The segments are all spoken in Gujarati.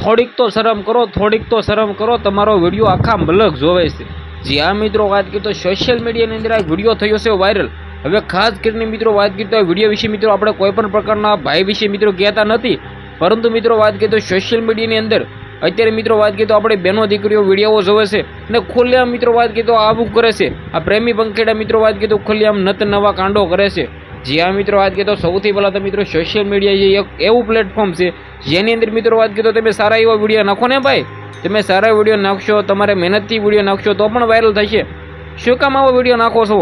થોડીક તો શરમ કરો, તમારો વિડીયો આખા મલક જોવે છે। જી આ મિત્રો વાત કરીએ તો સોશિયલ મીડિયાની અંદર આ વિડીયો થયો છે વાયરલ। હવે ખાસ કરીને મિત્રો વાત કરીએ તો આ વિડીયો વિશે મિત્રો આપણે કોઈ પણ પ્રકારના ભાઈ વિશે મિત્રો કહેતા નથી, પરંતુ મિત્રો વાત કરીએ તો સોશિયલ મીડિયાની અંદર અત્યારે મિત્રો વાત કરીએ તો આપણે બહેનો દીકરીઓ વિડીયો જોવે છે અને ખુલ્લેઆમ મિત્રો વાત કરીએ તો આવું કરે છે। આ પ્રેમી પંખેડા મિત્રો વાત કરીએ તો ખુલ્લેઆમ નત નવા કાંડો કરે છે। જી આ મિત્રો વાત કરીએ તો સૌથી પહેલાં તો મિત્રો સોશિયલ મીડિયા જે એક એવું પ્લેટફોર્મ છે જેની અંદર મિત્રો વાત કરીએ તો તમે સારા એવા વિડીયો નાખો ને ભાઈ, તમે સારા વિડીયો નાખશો, તમારે મહેનતથી વિડીયો નાખશો તો પણ વાયરલ થશે। શું કામ આવો વિડીયો નાખો છો?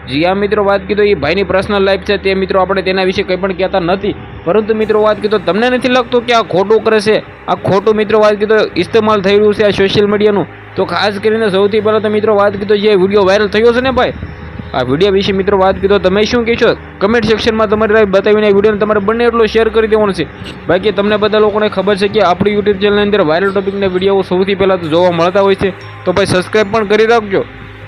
જી આ મિત્રો વાત કરીએ તો એ ભાઈની પર્સનલ લાઈફ છે, તે મિત્રો આપણે તેના વિશે કંઈ પણ કહેતા નથી, પરંતુ મિત્રો વાત કરીએ તો તમને નથી લાગતું કે આ ખોટું કરે છે? આ ખોટું મિત્રો વાત કરીએ તો ઇસ્તેમાલ થઈ રહ્યું છે આ સોશિયલ મીડિયાનું। તો ખાસ કરીને સૌથી પહેલાં તો મિત્રો વાત કરીએ તો જે વિડીયો વાયરલ થયો છે ને ભાઈ, આ વિડીયો વિશે મિત્રો વાત કરીએ તો તમે શું કહેશો? કમેન્ટ સેક્શનમાં તમારી રાય બતાવીને આ વિડીયોને તમારે બંને એટલો શેર કરી દેવાનો છે। બાકી તમને બધા લોકોને ખબર છે કે આપણી યુટ્યુબ ચેનલની અંદર વાયરલ ટોપિકના વિડીયો સૌથી પહેલાં તો જોવા મળતા હોય છે, તો ભાઈ સબસ્ક્રાઈબ પણ કરી રાખજો।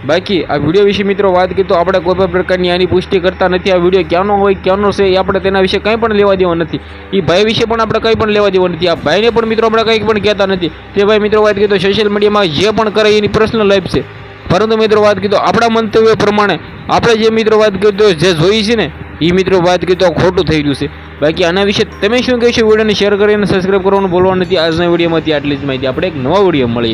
બાકી આ વિડીયો વિશે મિત્રો વાત કરીએ તો આપણે કોઈ પણ પ્રકારની આની પુષ્ટિ કરતા નથી। આ વિડીયો ક્યાંનો હોય ક્યાંનો છે એ આપણે તેના વિશે કંઈ પણ લેવા દેવા નથી, એ ભાઈ વિશે પણ આપણે કંઈ પણ લેવા દેવા નથી, આ ભાઈને પણ મિત્રો આપણે કંઈ પણ કહેતા નથી। તે ભાઈ મિત્રો વાત કરીએ તો સોશિયલ મીડિયામાં જે પણ કરે એની પર્સનલ લાઈફ છે, પરંતુ મિત્રો વાત કરીએ તો આપણા મંતવ્ય પ્રમાણે આપણે જે મિત્રો વાત કરીએ તો જે જોઈ છે ને એ મિત્રો વાત કરીએ તો ખોટું થઈ રહ્યું છે। બાકી આના વિશે તમે શું કહેશો? વિડીયોને શેર કરીને સબસ્ક્રાઈબ કરવાનું ભૂલવા નથી। આજના વિડીયોમાંથી આટલી જ માહિતી, આપણે એક નવા વિડીયો મળીએ।